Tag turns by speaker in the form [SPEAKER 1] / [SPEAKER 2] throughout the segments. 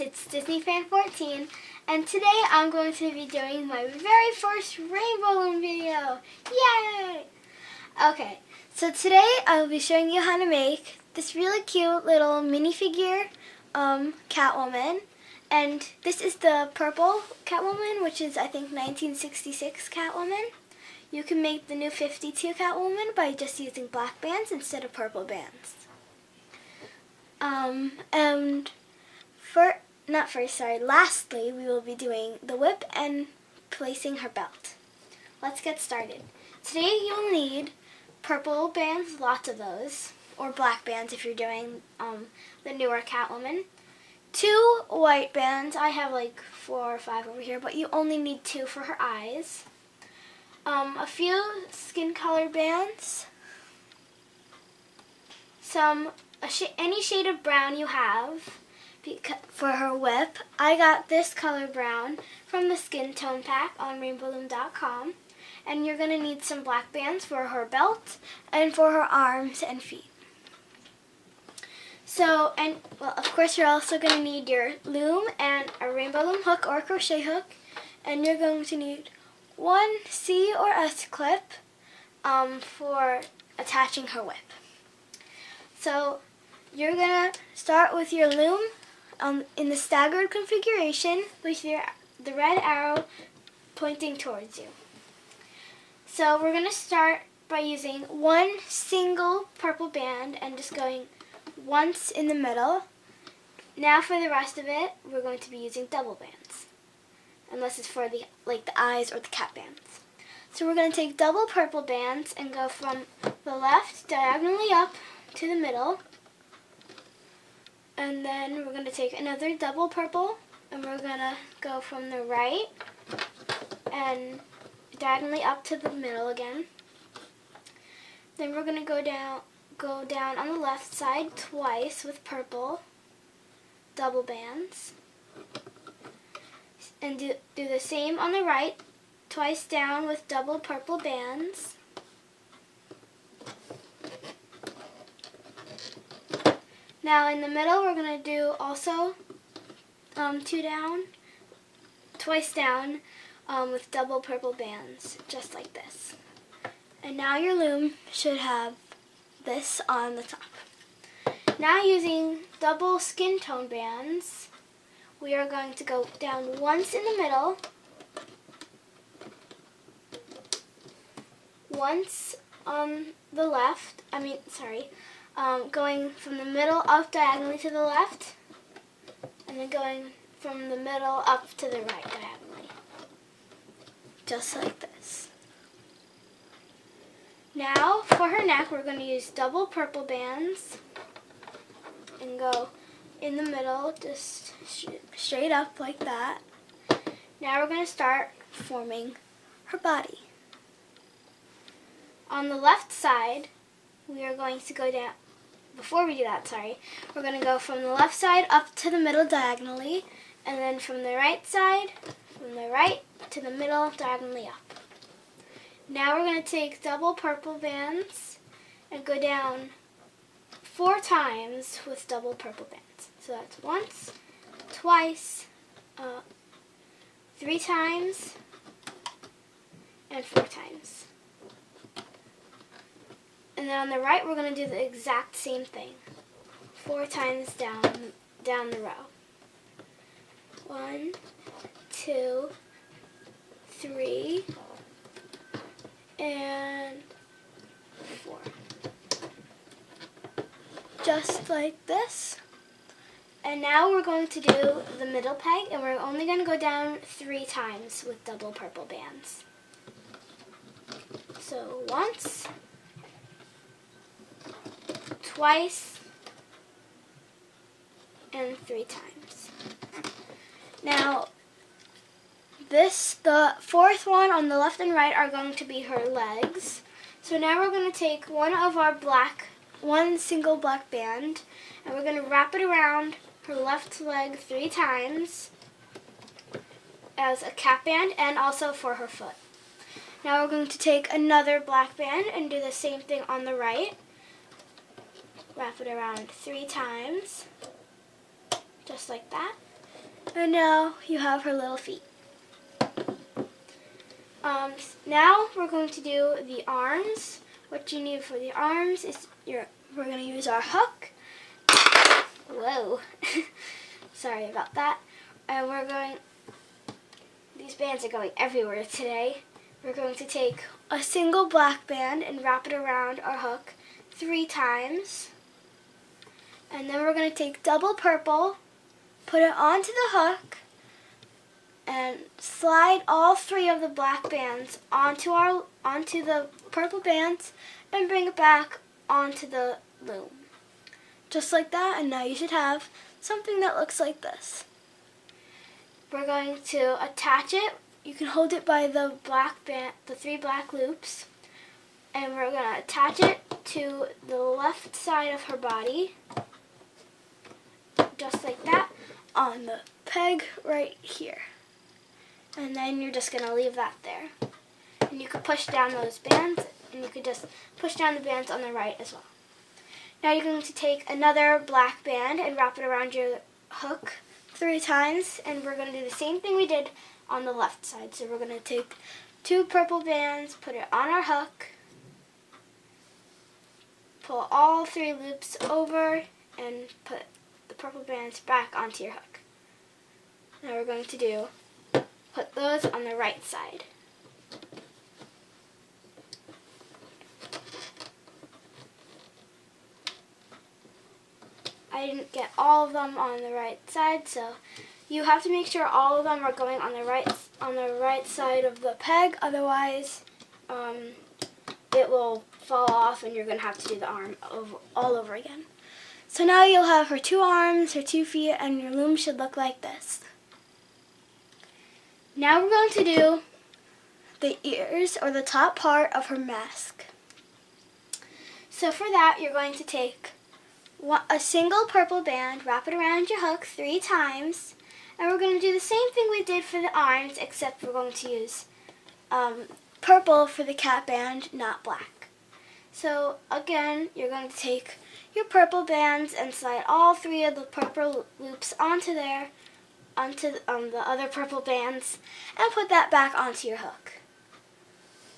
[SPEAKER 1] guys, it's Disney Fan 14, and today I'm going to be doing my very first Rainbow Loom video. Yay! Okay, so today I'll be showing you how to make this really cute little minifigure Catwoman. And this is the purple Catwoman, which is I think 1966 Catwoman. You can make the new 52 Catwoman by just using black bands instead of purple bands. Lastly, we will be doing the whip and placing her belt. Let's get started. Today you'll need purple bands, lots of those, or black bands if you're doing the newer Catwoman. 2 white bands. I have like 4 or 5 over here, but you only need 2 for her eyes. A few skin color bands. Any shade of brown you have for her whip. I got this color brown from the skin tone pack on rainbowloom.com. And you're going to need some black bands for her belt and for her arms and feet. So, of course you're also going to need your loom and a rainbow loom hook or crochet hook. And you're going to need 1 C or S clip for attaching her whip. So, you're going to start with your loom in the staggered configuration with the red arrow pointing towards you. So we're going to start by using 1 single purple band and just going once in the middle. Now for the rest of it, we're going to be using double bands, unless it's for the eyes or the cat bands. So we're going to take double purple bands and go from the left diagonally up to the middle. And then we're going to take another double purple and we're going to go from the right and diagonally up to the middle again. Then we're going to go down on the left side twice with purple double bands. And do the same on the right, twice down with double purple bands. Now in the middle we're going to do also 2 down, twice down with double purple bands, just like this. And now your loom should have this on the top. Now using double skin tone bands, we are going to go down once in the middle, once on the left, going from the middle up diagonally to the left, and then going from the middle up to the right diagonally. Just like this. Now for her neck, we're going to use double purple bands and go in the middle, just straight up like that. Now we're going to start forming her body. On the left side, we are going to go down. Before we do that, we're going to go from the left side up to the middle diagonally, and then from the right side, from the right to the middle, diagonally up. Now we're going to take double purple bands and go down 4 times with double purple bands. So that's once, twice, 3 times, and 4 times. And then on the right, we're going to do the exact same thing. 4 times down the row. 1, 2, 3, and 4. Just like this. And now we're going to do the middle peg, and we're only going to go down 3 times with double purple bands. So once, twice, and 3 times. Now, the 4th one on the left and right are going to be her legs. So now we're going to take one single black band, and we're going to wrap it around her left leg 3 times as a cap band and also for her foot. Now we're going to take another black band and do the same thing on the right. Wrap it around 3 times, just like that. And now you have her little feet. Now we're going to do the arms. What you need for the arms is we're going to use our hook. Whoa. Sorry about that. And these bands are going everywhere today. We're going to take a single black band and wrap it around our hook 3 times. And then we're going to take double purple, put it onto the hook, and slide all 3 of the black bands onto the purple bands and bring it back onto the loom. Just like that, and now you should have something that looks like this. We're going to attach it. You can hold it by the black band, the 3 black loops, and we're going to attach it to the left side of her body, just like that, on the peg right here. And then you're just going to leave that there. And you could push down those bands, and you could just push down the bands on the right as well. Now you're going to take another black band and wrap it around your hook 3 times, and we're going to do the same thing we did on the left side. So we're going to take 2 purple bands, put it on our hook, pull all 3 loops over, and put the purple bands back onto your hook. Now we're going to put those on the right side. I didn't get all of them on the right side, so you have to make sure all of them are going on the right side of the peg. Otherwise, it will fall off, and you're going to have to do the arm all over again. So now you'll have her 2 arms, her 2 feet, and your loom should look like this. Now we're going to do the ears, or the top part of her mask. So for that, you're going to take a single purple band, wrap it around your hook 3 times, and we're going to do the same thing we did for the arms, except we're going to use purple for the cat band, not black. So again, you're going to take your purple bands and slide all 3 of the purple loops onto the other purple bands, and put that back onto your hook.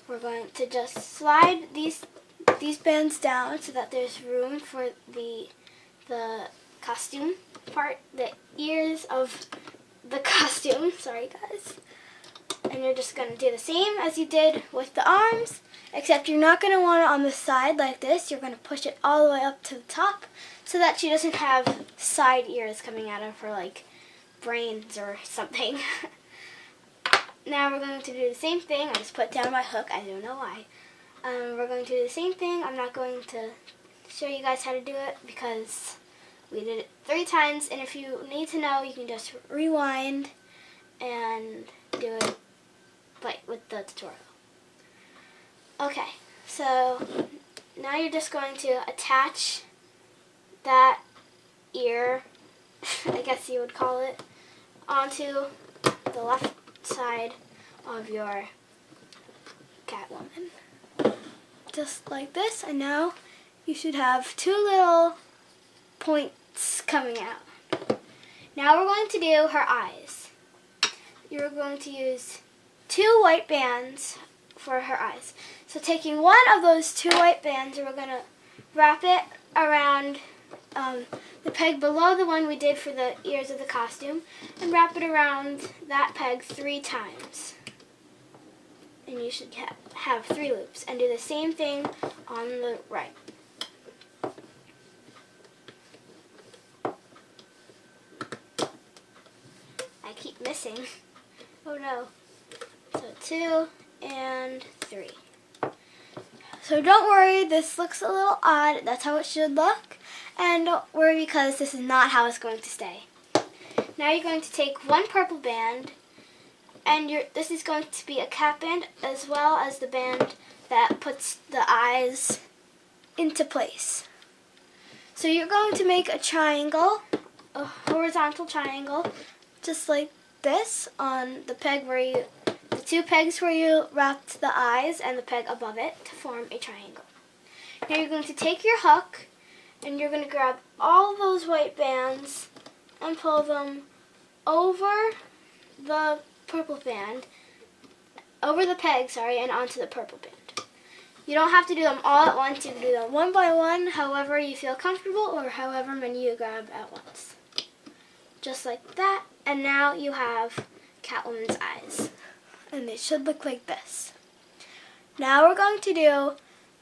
[SPEAKER 1] We're going to just slide these bands down so that there's room for the costume part, the ears of the costume. Sorry guys. And you're just going to do the same as you did with the arms, except you're not going to want it on the side like this. You're going to push it all the way up to the top so that she doesn't have side ears coming out of her, like brains or something. Now we're going to do the same thing. I just put down my hook. I don't know why. We're going to do the same thing. I'm not going to show you guys how to do it because we did it 3 times, and if you need to know, you can just rewind and do it like with the tutorial. Okay, so now you're just going to attach that ear, I guess you would call it, onto the left side of your Catwoman. Just like this, and now you should have 2 little points coming out. Now we're going to do her eyes. You're going to use 2 white bands for her eyes. So taking one of those 2 white bands, we're going to wrap it around the peg below the one we did for the ears of the costume, and wrap it around that peg 3 times. And you should have 3 loops, and do the same thing on the right. I keep missing. Oh no. So 2 and 3. So don't worry, this looks a little odd. That's how it should look. And don't worry because this is not how it's going to stay. Now you're going to take 1 purple band, and this is going to be a cat band as well as the band that puts the eyes into place. So you're going to make a triangle, a horizontal triangle, just like this on the peg the 2 pegs where you wrapped the eyes and the peg above it to form a triangle. Now you're going to take your hook, and you're going to grab all those white bands and pull them over the purple band, over the peg, sorry, and onto the purple band. You don't have to do them all at once. You can do them one by one, however you feel comfortable, or however many you grab at once. Just like that, and now you have Catwoman's eyes. And they should look like this. Now we're going to do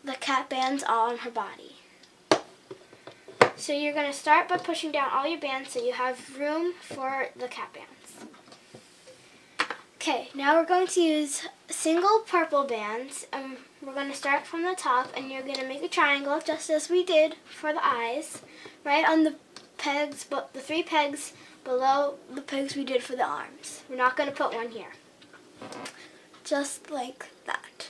[SPEAKER 1] the cat bands all on her body. So you're going to start by pushing down all your bands so you have room for the cat bands. Okay, now we're going to use single purple bands. We're going to start from the top, and you're going to make a triangle just as we did for the eyes, right on the pegs, but the 3 pegs below the pegs we did for the arms. We're not going to put one here. Just like that.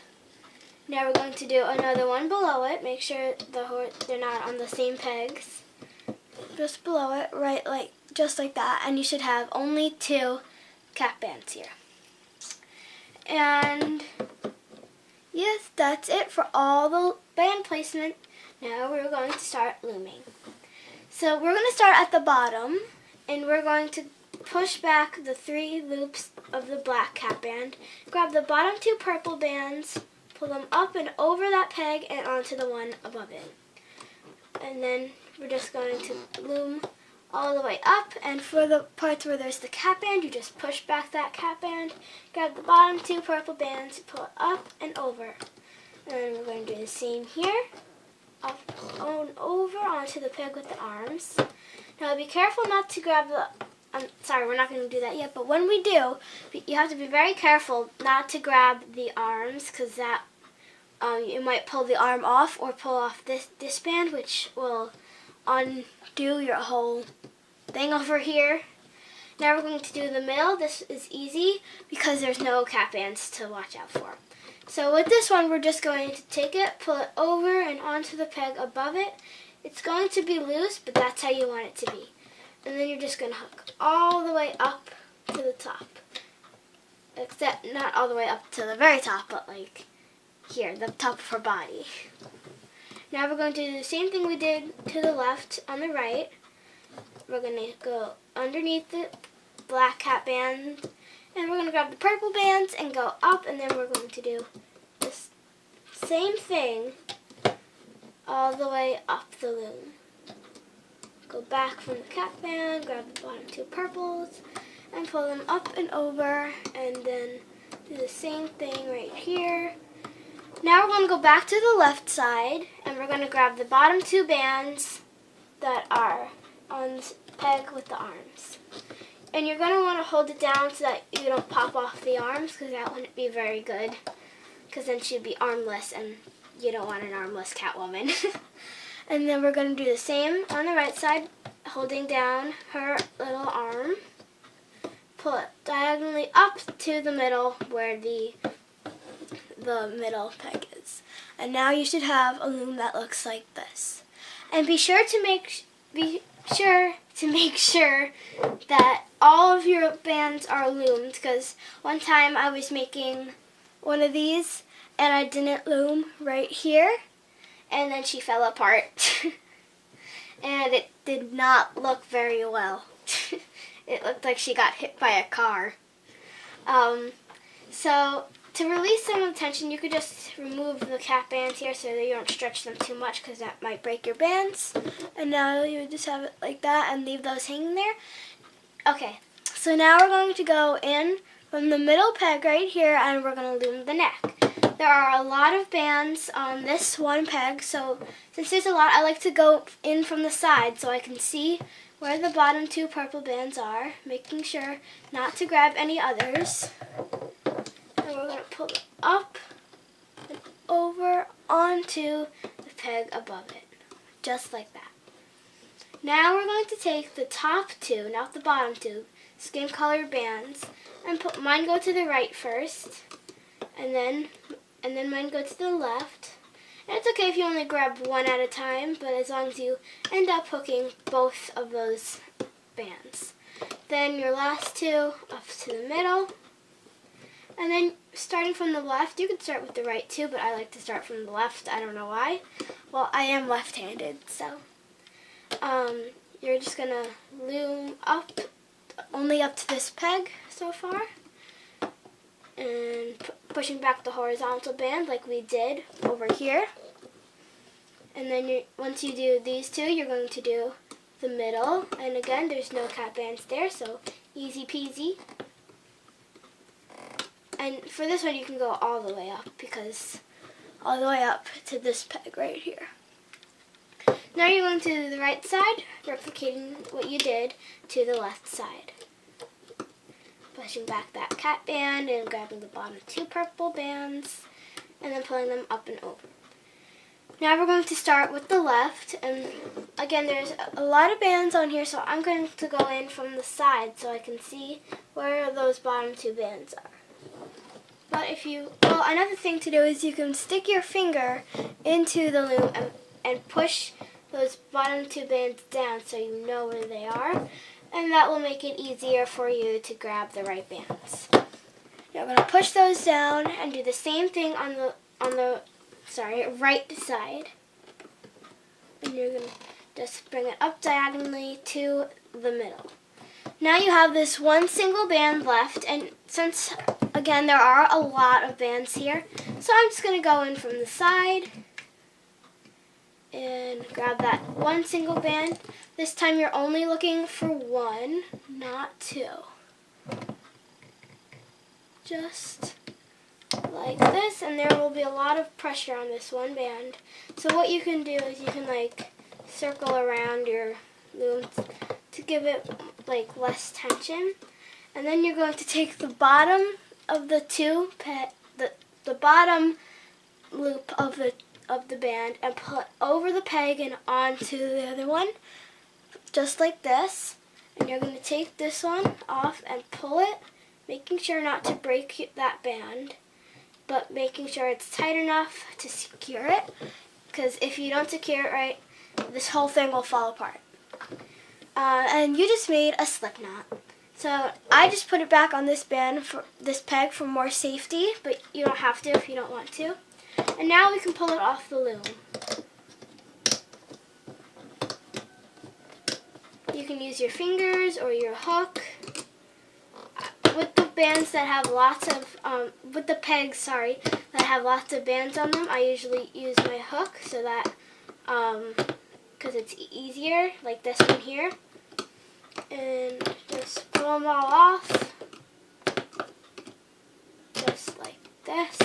[SPEAKER 1] Now we're going to do another one below it. Make sure they're not on the same pegs. Just below it, right, like just like that, and you should have only 2 cat bands here. And yes, that's it for all the band placement. Now we're going to start looming. So we're going to start at the bottom, and we're going to push back the 3 loops of the black cat band, grab the bottom 2 purple bands, pull them up and over that peg and onto the one above it. And then we're just going to loom all the way up, and for the parts where there's the cat band, you just push back that cat band, grab the bottom 2 purple bands, pull it up and over. And then we're going to do the same here, up and over onto the peg with the arms. Now be careful not to grab the, sorry, we're not going to do that yet, but when we do, you have to be very careful not to grab the arms, because that you might pull the arm off or pull off this band, which will undo your whole thing over here. Now we're going to do the middle. This is easy because there's no cat bands to watch out for. So with this one, we're just going to take it, pull it over and onto the peg above it. It's going to be loose, but that's how you want it to be. And then you're just going to hook all the way up to the top. Except not all the way up to the very top, but like here, the top of her body. Now we're going to do the same thing we did to the left on the right. We're going to go underneath the black cat band, and we're going to grab the purple bands and go up, and then we're going to do this same thing all the way up the loom. Go back from the cat band, grab the bottom 2 purples, and pull them up and over, and then do the same thing right here. Now we're going to go back to the left side, and we're going to grab the bottom 2 bands that are on the peg with the arms. And you're going to want to hold it down so that you don't pop off the arms, because that wouldn't be very good, because then she'd be armless, and you don't want an armless Catwoman. And then we're going to do the same on the right side, holding down her little arm. Pull it diagonally up to the middle where the middle peg is. And now you should have a loom that looks like this. And be sure to make sure that all of your bands are loomed, because one time I was making one of these and I didn't loom right here, and then she fell apart. And it did not look very well. It looked like she got hit by a car. So to release some of the tension, you could just remove the cat bands here so that you don't stretch them too much, because that might break your bands. And now you just have it like that and leave those hanging there. Okay, so now we're going to go in from the middle peg right here, and we're going to loom the neck. There are a lot of bands on this one peg, so since there's a lot, I like to go in from the side so I can see where the bottom 2 purple bands are, making sure not to grab any others. And we're going to pull it up and over onto the peg above it, just like that. Now we're going to take the top 2, not the bottom 2, skin color bands, and mine go to the right first, and then mine go to the left. And it's okay if you only grab one at a time, but as long as you end up hooking both of those bands. Then your last 2 up to the middle. And then starting from the left, you could start with the right too, but I like to start from the left. I don't know why. Well, I am left-handed, so you're just going to loom up only up to this peg so far. And pushing back the horizontal band like we did over here. And then once you do these two, you're going to do the middle. And again, there's no cat bands there, so easy peasy. And for this one, you can go all the way up, because all the way up to this peg right here. Now you're going to the right side, replicating what you did to the left side. Pushing back that cat band and grabbing the bottom two purple bands, and then pulling them up and over. Now we're going to start with the left, and again there's a lot of bands on here, so I'm going to go in from the side so I can see where those bottom two bands are. But another thing to do is you can stick your finger into the loom and push those bottom two bands down so you know where they are, and that will make it easier for you to grab the right bands. Now I'm going to push those down and do the same thing on the right side. And you're going to just bring it up diagonally to the middle. Now you have this one single band left, and since, again, there are a lot of bands here, so I'm just going to go in from the side and grab that one single band. This time you're only looking for one, not two. Just like this, and there will be a lot of pressure on this one band. So what you can do is you can circle around your loom to give it less tension, and then you're going to take the bottom of the the bottom loop of the band and pull it over the peg and onto the other one, just like this. And you're going to take this one off and pull it, making sure not to break that band, but making sure it's tight enough to secure it, because if you don't secure it right, this whole thing will fall apart. And you just made a slip knot. So I just put it back on this band, for this peg, for more safety, but you don't have to if you don't want to. And now we can pull it off the loom. You can use your fingers or your hook. With the bands that have lots of, with the pegs, that have lots of bands on them, I usually use my hook so that, because it's easier, like this one here. And just pull them all off, just like this.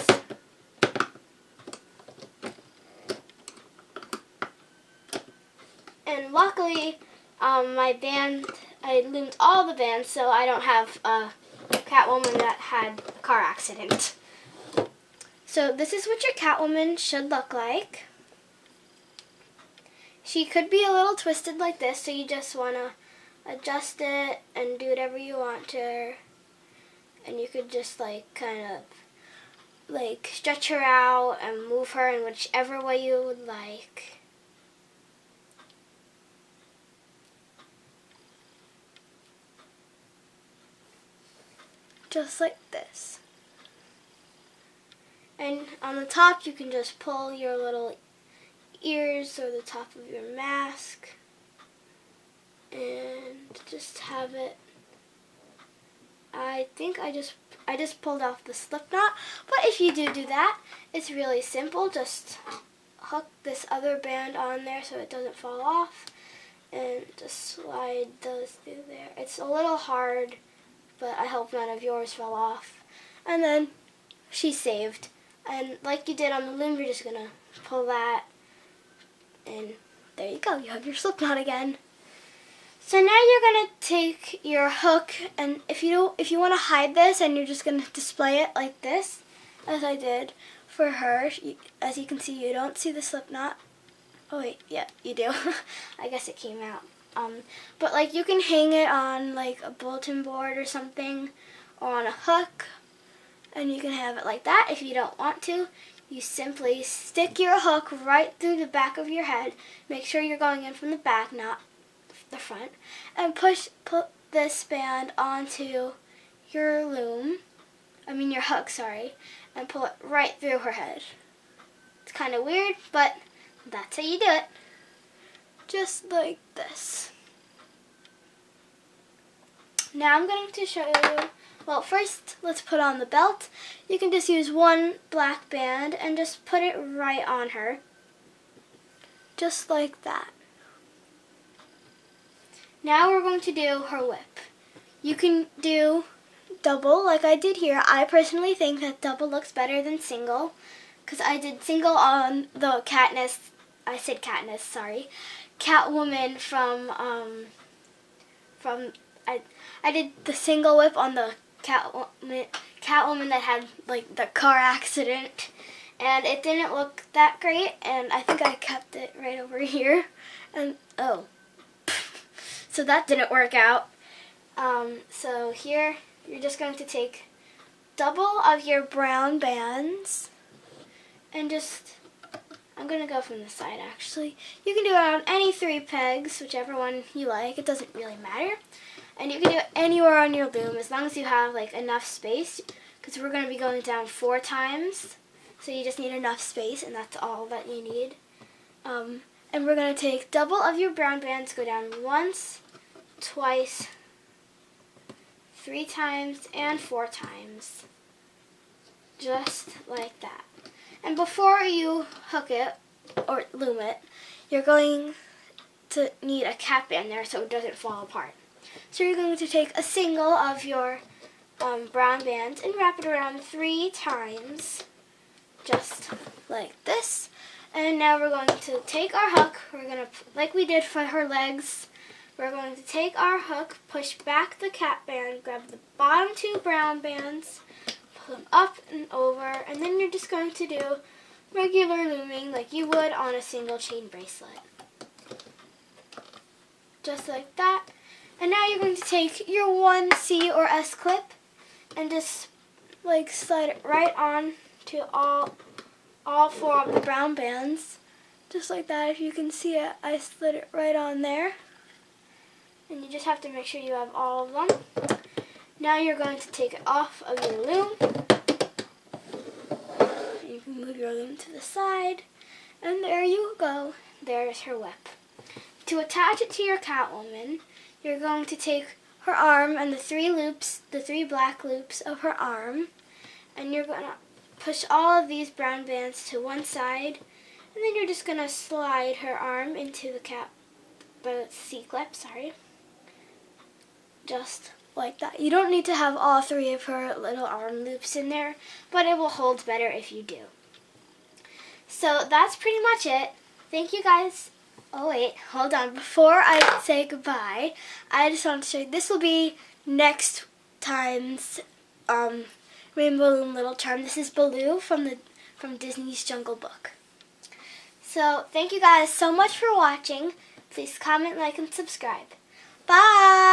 [SPEAKER 1] And luckily, my band, I loomed all the bands, so I don't have a Catwoman that had a car accident. So this is what your Catwoman should look like. She could be a little twisted like this, so you just want to adjust it and do whatever you want to her. And you could just kind of stretch her out and move her in whichever way you would like. Just like this. And on the top you can just pull your little ears or the top of your mask and just have it. I think I just pulled off the slip knot, but if you do that, it's really simple. Just hook this other band on there so it doesn't fall off, and just slide those through there. It's a little hard, but I hope none of yours fell off. And then she's saved. And like you did on the loom, you're just gonna pull that, and there you go. You have your slip knot again. So now you're gonna take your hook, and if you want to hide this, and you're just gonna display it like this, as I did for her. As you can see, you don't see the slip knot. Oh wait, yeah, you do. I guess it came out. But you can hang it on a bulletin board or something, or on a hook, and you can have it like that. If you don't want to, you simply stick your hook right through the back of your head. Make sure you're going in from the back, not the front, and put this band onto your loom, your hook, and pull it right through her head. It's kind of weird, but that's how you do it. Just like this. Now I'm going to show you, well, first let's put on the belt. You can just use one black band and just put it right on her. Just like that. Now we're going to do her whip. You can do double like I did here. I personally think that double looks better than single because I did single on the Catwoman from I did the single whip on the Catwoman that had like the car accident, and it didn't look that great, and I think I kept it right over here, and oh, so that didn't work out. So here you're just going to take double of your brown bands and just, I'm going to go from the side actually. You can do it on any 3 pegs, whichever one you like. It doesn't really matter. And you can do it anywhere on your loom as long as you have like enough space, because we're going to be going down 4 times. So you just need enough space, and that's all that you need. And we're going to take double of your brown bands, go down once, twice, 3 times, and 4 times. Just like that. And before you hook it or loom it, you're going to need a cap band there so it doesn't fall apart. So you're going to take a single of your brown bands and wrap it around 3 times, just like this. And now we're going to take our hook, we're going to, like we did for her legs, we're going to take our hook, push back the cap band, grab the bottom 2 brown bands, pull them up and over, and then you're just going to do regular looming like you would on a single chain bracelet. Just like that. And now you're going to take your 1C or S clip and just like slide it right on to all 4 of the brown bands. Just like that. If you can see it, I slid it right on there. And you just have to make sure you have all of them. Now you're going to take it off of your loom. You can move your loom to the side. And there you go. There's her whip. To attach it to your Catwoman, you're going to take her arm and the 3 black loops of her arm, and you're going to push all of these brown bands to one side, and then you're just going to slide her arm into the C-clip, just like that. You don't need to have all 3 of her little arm loops in there, but it will hold better if you do. So that's pretty much it. Thank you guys. Oh wait, hold on. Before I say goodbye, I just want to show you, this will be next time's Rainbow Loom Little Charm. This is Baloo from Disney's Jungle Book. So thank you guys so much for watching. Please comment, like, and subscribe. Bye!